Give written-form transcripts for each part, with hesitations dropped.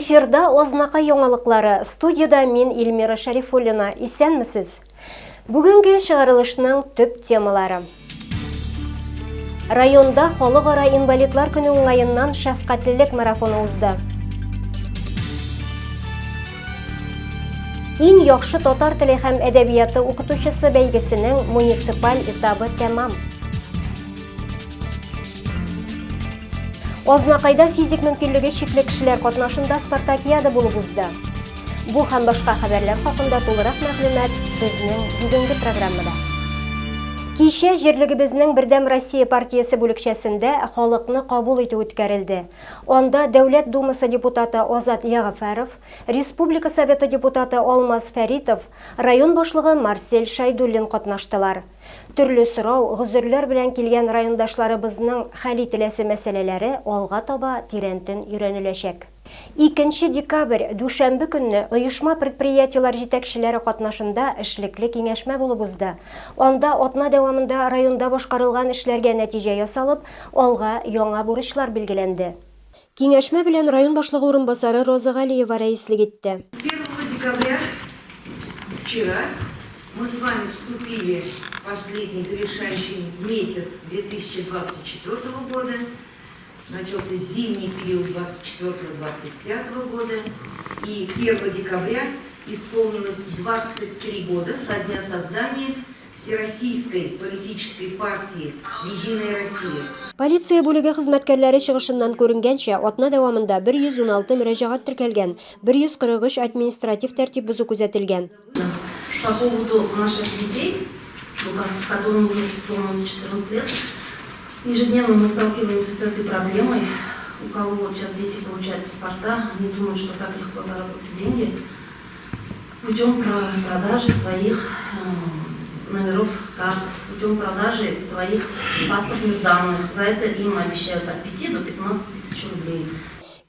Эфирда ознака яңалыклары. Студияда мин Илмира Шарифуллина. Исәнмесез? Бүгенге чыгарылышның төп темалары. Районда халыкара инвалидлар көне уңаеннан шәфкатьлелек марафоны узды. Иң яхшы татар теле һәм әдәбияты укытучысы бәйгесенең муниципаль этабы тәмам. Ознакайда физик мөмкинлеге чикле кешеләр катнашында спартакиада булып узды. Бу һәм башка хәбәрләр хакында тулырак мәгълүмат безнең бүгенге программада. Кичә җирлегебезнең Бердәм Россия партиясе бүлекчәсендә халыкны кабул итү үткәрелде. Анда Дәүләт Думасы депутаты Азат Ягъфәров, Республика Советы депутаты Алмаз Фәритов, район башлыгы Марсель Шайдуллин катнаштылар. Төрле сорау, гызырлар белән килгән райондашларыбызның хәл ителәсе мәсьәләләре алга таба тирәнтен өйрәнеләчәк. 2 декабрь дүшәмбе көнне оешма предприятиелар җитәкчеләре катнашында эшлекле киңәшмә булып узды. Анда атна дәвамында районда башкарылган эшләргә нәтиҗә ясалып, алга яңа бурычлар билгеләнде. Киңәшмә белән район башлыгы урынбасары Роза Галиева рәислек итте. 1 декабря вчера мы с вами вступили в последний завершающий месяц 2024 года. Начался зимний период 24-25 года, и 1 декабря исполнилось 23 года со дня создания Всероссийской политической партии «Единая Россия». Полиция бүлеге хезмәткәрләре чыгышыннан күренгәнчә, атна дәвамында 116 мөрәҗәгать теркәлгән, 143 административ тәртип бозу күзәтелгән. По поводу наших детей, которым уже исполнилось 14 лет, ежедневно мы сталкиваемся с этой проблемой. У кого вот сейчас дети получают паспорта, они думают, что так легко заработать деньги путем продажи своих номеров карт, путем продажи своих паспортных данных. За это им обещают от 5 до 15 тысяч рублей.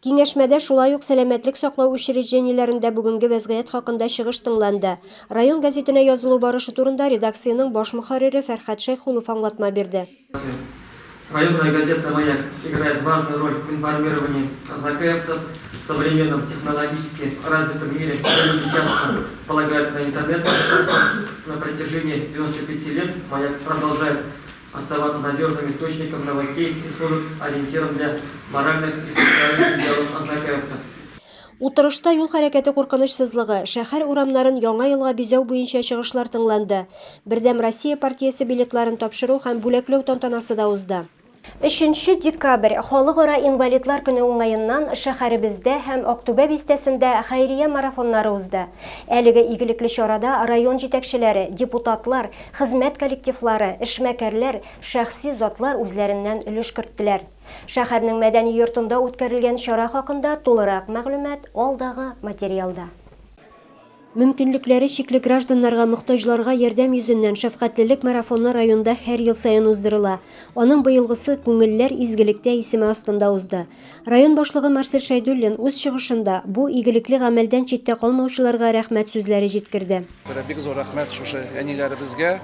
Киңәшмәдә шулай ук сәламәтлек саклау учреждениеләрендә бүгенге вәзгыять хакында чыгыш тыңланды. Район газетына язылу барышы турында редакцияның баш мөхәррире Фәрхәт Шәйхуллов аңлатма бирде. Районная газета «Маяк» играет важную роль в информировании ознакомцев в современном технологически развитом мире. Люди часто полагают на интернет. На протяжении 95 лет «Маяк» продолжает оставаться надежным источником новостей и служит ориентиром для моральных и социальных идеалов ознакомцев. Утырышта юл хәрәкәте куркынычсызлыгы, шәһәр урамнарын яңа елга бизәү буенча чыгышлар тыңланды. Бердәм Россия партиясе билетларын тапшыру һәм бүләкләү тантанасы да узды. 3 декабрь халыкара инвалидлар көне уңаеннан шәһәребездә һәм Актүбә бистәсендә хәйрия марафоннары узды. Әлеге игелекле чарада район җитәкчеләре, депутатлар, хезмәт коллективлары, эшмәкәрләр, шәхси затлар үзләреннән өлеш керттеләр. Шәһәрнең мәдәни йортында үткәрелгән чара хакында тулырак мәгълүмат алдагы материалда. Мөмкинлекләре чикле гражданнарга, мохтаҗларга ярдәм йөзеннән шәфкатьлелек марафоны районда һәр ел саен уздырыла. Аның быелгысы күңелләр изгелектә исеме астында узды. Район башлыгы Марсель Шайдуллин үз чыгышында бу игелекле гамәлдән читтә калмаучыларга рәхмәт сүзләре җиткерде. Бик зур рәхмәт шушы әниләребезгә,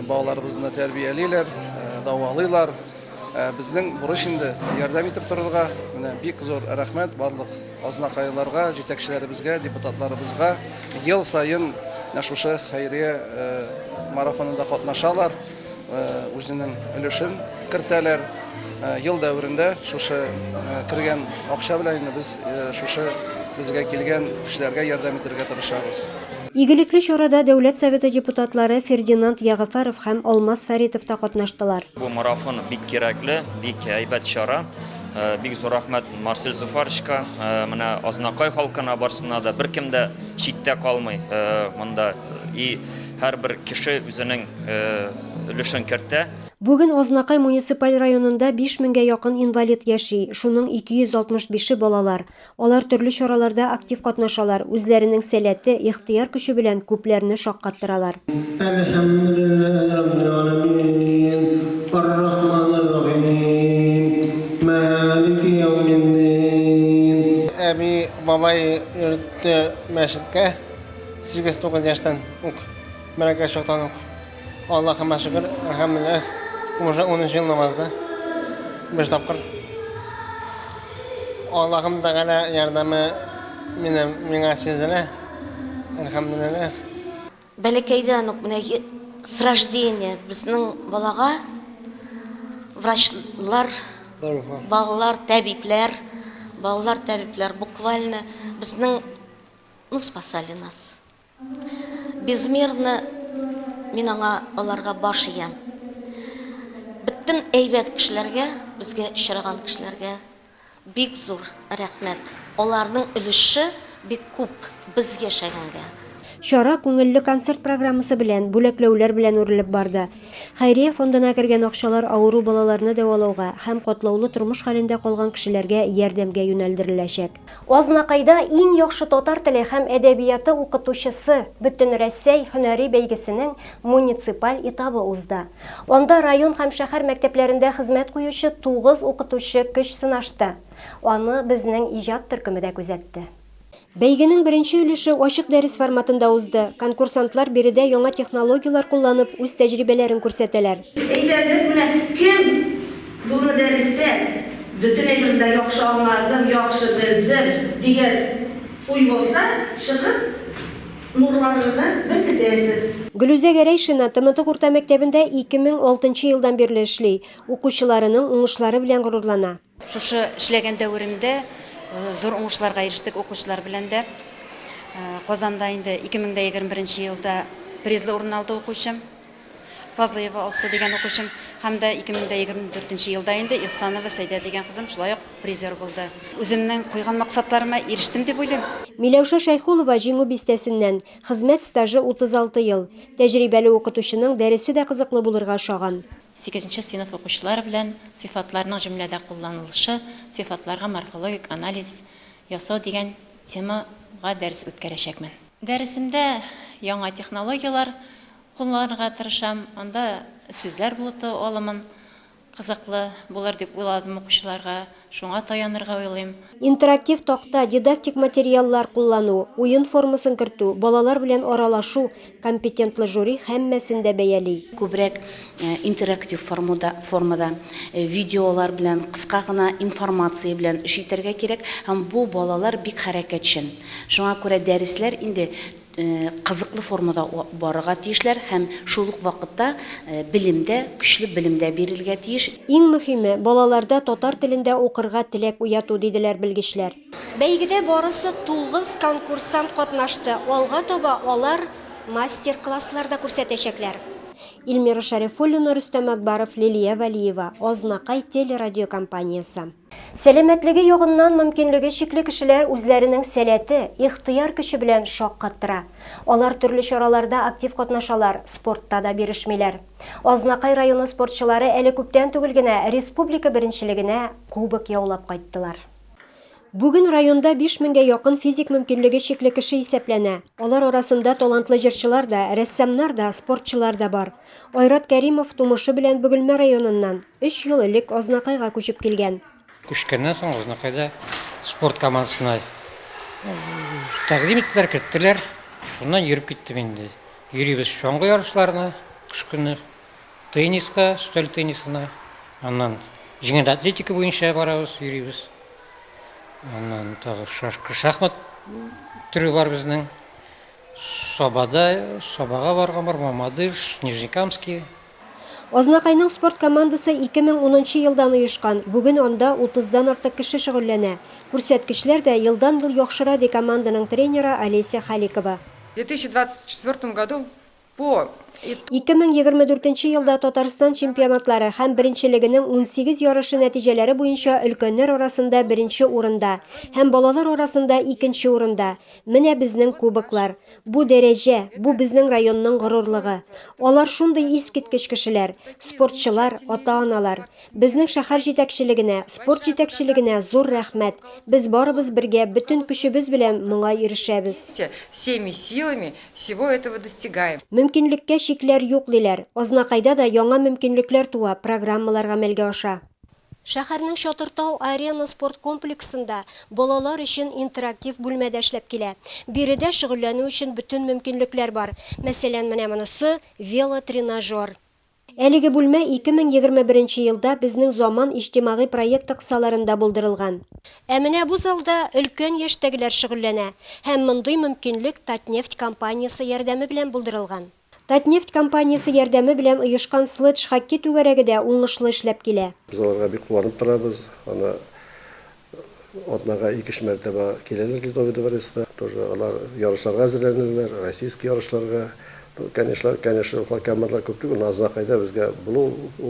балаларыбызны тәрбиялиләр, давалыйлар. Безнең бурыч инде ярдәм итеп торырга. Менә бик зур рәхмәт барлык азнакайларга, җитәкчеләребезгә, депутатларыбызга. Ел сайын шушы хәйрия марафонында катнашалар, үзенең өлешен кертәләр. Ел дәврендә шушы кергән акча белән без шушы безгә килгән кешеләргә ярдәм итәргә тырышабыз. Игелекле чарада Дәүләт Советы депутатлары Фердинанд Ягъфәров һәм Алмаз Фәритов та катнаштылар. Бу марафон бик кирәкле, бик әйбәт чара. Бик зур рәхмәт Марсель Зуфарчка. Менә Азнакай халкына барсына да беркем дә читтә калмый. Монда и һәрбер кеше үзенең өлешен кертә. Бүген Азнакай муниципаль районында 5000-гә якын инвалид яши, шуның 265-е балалар. Алар төрле чараларда актив катнашалар, үзләренең сәләте, ихтыяр көче белән күпләрне шаккаттыралар. Әби бабай йөртте мәчеткә 8-9 яшьтән ук. Мәрәкә чактан ук. Аллаһыма шөкер, әлхәмдүлилләһ. Уже 10 ел намазда. 5 тапкыр. Аллаһым Тәгалә ярдәме миңа сезелә. Әлхәмдүлилләх. Бәләкәйдән үк менә с рождения безнең балага врачлар, балалар табиблар буквально безнең спасали нас. Безмерно мин аңа аларга баш иям. Бөтен әйбәт кешеләргә, безгә очраган кешеләргә бик зур рәхмәт. Аларның өлеше бик күп безгә шәгәнгә. Шара күңелле концерт программасы белән, бүләкләүләр белән үрелеп барды. Хәйрия фондына кергән акчалар авыру балаларны дәвалауга һәм катлаулы тормыш хәлендә калган кешеләргә ярдәмгә юнәлдереләчәк. Азнакайда иң яхшы татар теле һәм әдәбияты укытучысы Бөтен Рәсәй һөнәри бәйгесенең муниципаль этабы узды. Анда район һәм шәһәр мәктәпләрендә хезмәт куючы 9 укытучы көч сынашты. Аны безнең иҗат төркеме дә күзәтте. Бәйгенең беренче өлеше ачык дәрес форматында узды. Конкурсантлар биредә яңа технологиялар кулланып, үз тәҗрибәләрен күрсәтәләр. Әйдәгез менә кем бу дәрестә бөтен әйбердә яхшы аңладым, яхшы белдем дигән уй булса, чыгып нурларыгыздан бер көтәсез. Гөлүзә Гәрәйшина Тымытык урта мәктәбендә 2006 елдан бирле эшли. Укучыларының уңышлары белән горурлана. Шушы эшләгән дәверемдә зур уңышларга ирештек укучылар белән дә. Казанда инде 2021 елда призлы урын алды укучым. Фазлыева Алсу дигән укучым һәм дә 2024 елда инде Ихсанова Сәйдә дигән кызым шулай ук призер булды. Үземнең куйган максатларыма ирештем дип уйлыйм. Миләүшә Шәйхулова җиңү бистәсеннән, хезмәт стажы 36 ел. Тәҗрибәле укытучының дәресе дә кызыклы булырга ошаган. 8-нче сыйныф укучылар белән сыйфатларның җөмләдә кулланылышы, сыйфатларга морфологик анализ ясау дигән темага дәрес үткәрәчәкмен. Дәресемдә яңа технологиялар кулланырга тырышам, анда сүзләр булыты алымын кызыклы булыр дип уйладым укучыларга, шуңа таянырга уйлыйм. Интерактив тақта, дидактик материаллар куллану, уен формасын кертү, балалар белән аралашу, компетентлы жюри һәммәсен дә бәяли. Күбрәк интерактив формада видеолар белән, кыска гына информация белән эш итәргә кирәк, һәм бу балалар бик хәрәкәтчән. Шуңа күрә дәресләр инде кызыклы формада барырга тиешләр һәм шул ук вакытта билимдә, көчле билимдә бирелгә тиеш. Иң мөһиме, балаларда татар телендә укырга теләк уяту диделәр белгечләр. Бәйгедә барысы 9 конкурсант катнашты. Алга таба алар мастер-классларда күрсәтәчәкләр. Илмира Шәрифуллина, Рөстәм Акбаров, Лилия Валиева, Азнакай телерадиокомпаниясы. Сәламәтлеге ягыннан мөмкинлеге чикле кешеләр үзләренең сәләте, ихтыяр көче белән шаккаттыра. Алар төрле чараларда актив катнашалар, спортта да бирешмиләр. Азнакай районы спортчылары әле күптән түгел генә республика беренчелегенә кубок яулап кайттылар. Бүген районда 5000-гә якын физик мөмкинлеге чикле кеше исәпләнә. Алар арасында талантлы җырчылар да, рәссамнар да, спортчылар да бар. Айрат Кәримов тумышы белән Бөгелмә районыннан 3 ел элек Азнакайга күчеп килгән. Күчкәннән соң Азнакайда спорт командасына тәкъдим иттеләр, киттеләр. Шуннан йөреп киттем инде. Йөрибез чоңгы ярышларына, кыш көне тенниска, стөл теннисына, аннан җиңел атлетика буенча барабыз, йөрибез. Аннан тагы шахмат түрі бар безнең. Собага барган бар, Мамадыш, Нижнекамский. Азнакайның спорт командасы 2010 елдан оешкан. Бүген анда 30-дан артык кеше шөгыльләнә. Күрсәткечләр дә елдан-ел яхшыра ди команданың тренеры Олеся Халикова. В 2024 году по 2024 елда Татарстан чемпионатлары һәм беренчелегенең 18 ярышы нәтиҗәләре буенча өлкәннәр арасында беренче урында һәм балалар арасында икенче урында. Менә безнең кубоклар. Бу дәрәҗә, бу безнең районның горурлыгы. Алар шундый искиткеч кешеләр, спортчылар, ата-аналар. Безнең шәһәр җитәкчелегенә, спорт җитәкчелегенә зур рәхмәт. Без барыбыз бергә бөтен көчебез белән моңа ирешәбез. Всеми силами всего этого достигаем. Мөмкинлеккә чикләр юк диләр. Азнакайда да яңа мөмкинлекләр туа, программалар гамәлгә аша. Шәһәрнең Чатыртау арена спорт комплексында балалар өчен интерактив бүлмәдә эшләп килә. Биредә шөгыльләнү өчен бөтен мөмкинлекләр бар. Мәсәлән, менә монысы велотренажер. Әлеге бүлмә 2021 елда безнең заман иҗтимагый проект кысаларында булдырылган. Ә менә бу залда өлкән яшьтәгеләр шөгыльләнә һәм мондый мөмкинлек Татнефть компаниясе ярдәме белән булдырылган. Татнефть компаниясе ярдәме белән оешкан слэдж хоккей түгәрәге дә уңышлы эшләп килә. Biz аларга бик куанып торабыз. Аны атнага 2 мәртәбә киләләр Литвада, тоже алар ярышларга әзерләнәләр, российский ярышларга. Конечно, командалар күп түгел, Азнакайда безгә булу,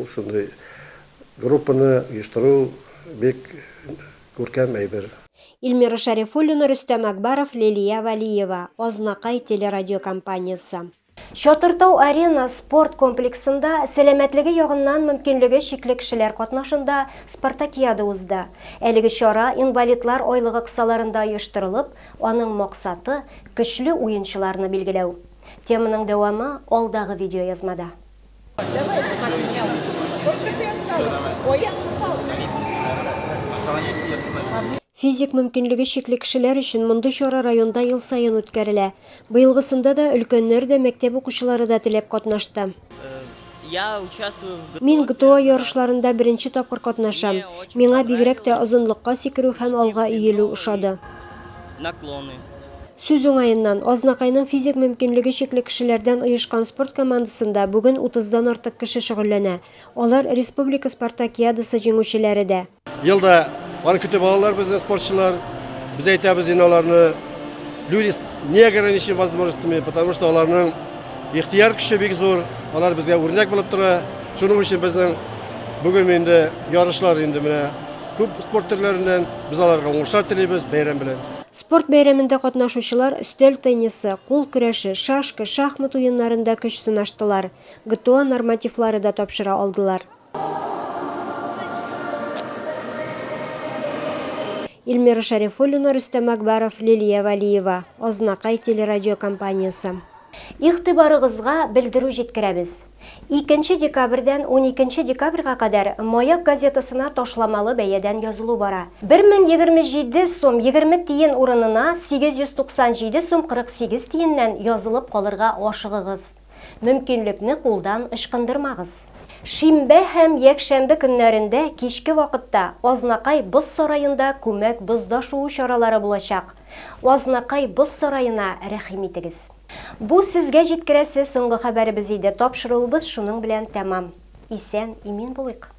шундый группаны оештыру бик күркәм әйбер. Илмира Шарифуллина, Рөстәм Акбаров, Лилия Валиева, Азнакай телерадиокомпаниясы. Чатыртау арена спорт комплексында сәламәтлеге ягыннан мөмкинлеге чикле кешеләр катнашында спартакиада узды. Әлеге чара инвалидлар айлыгы кысаларында оештырылып, аның максаты көчле уенчыларны билгеләү. Теманың дәвамы алдагы видео язмада. Физик мөмкинлеге чикле кешеләр өчен мондый чара районда ел сайын үткәрелә. Быелгысында да өлкәннәр дә, мәктәп укучылары да теләп катнашты. Мин ГТО ярышларында беренче тапкыр катнашам. Миңа бигрәк тә озынлыкка сикерү һәм алга иелү ошады. Сүз уңаеннан, Азнакайның физик мөмкинлеге чикле кешеләрдән оешкан спорт командасында бүген 30-дан артык кеше шөгыльләнә. Алар республика спартакиадасы җиңүчеләре дә. Елда аны көтеп алалар безнең спортчылар. Без әйтәбез инде аларны люди не ограничены возможностями, потому что аларның ихтияр көче бик зур. Алар безгә үрнәк булып тора. Шуның өчен безнең бүген инде ярышлар инде менә күп спорт төрләреннән без аларга уңышлар телибез бәйрәм белән. Спорт бәйрәмендә катнашучылар өстәл теннисы, кул көрәше, шашка, шахмат уеннарында көч сынаштылар. ГТО нормативлары да тапшыра алдылар. Илмира Шарифуллина, Рөстәм Акбаров, Лилия Валиева, Азнакай телерадиокомпаниясы. Игътибарыгызга белдерү җиткерәбез. 2 декабрьдән 12 декабрьгә кадәр Маяк газетасына ташламалы бәядән язылу бара. 1027 сум 20 тиен урынына 897 сум 48 тиеннән язылып калырга ашыгыгыз. Мөмкинлекне кулдан ышкындырмагыз. Шимбә һәм якшәмбе көннәрендә кичке вакытта Азнакай боз сараенда күмәк боздашу чаралары булачак. Азнакай боз сараена рәхим итегез. Бу сезгә җиткерәсе соңгы хәбәребез иде. Тапшыруыбыз шуның белән тәмам. Исән, имин булыйк.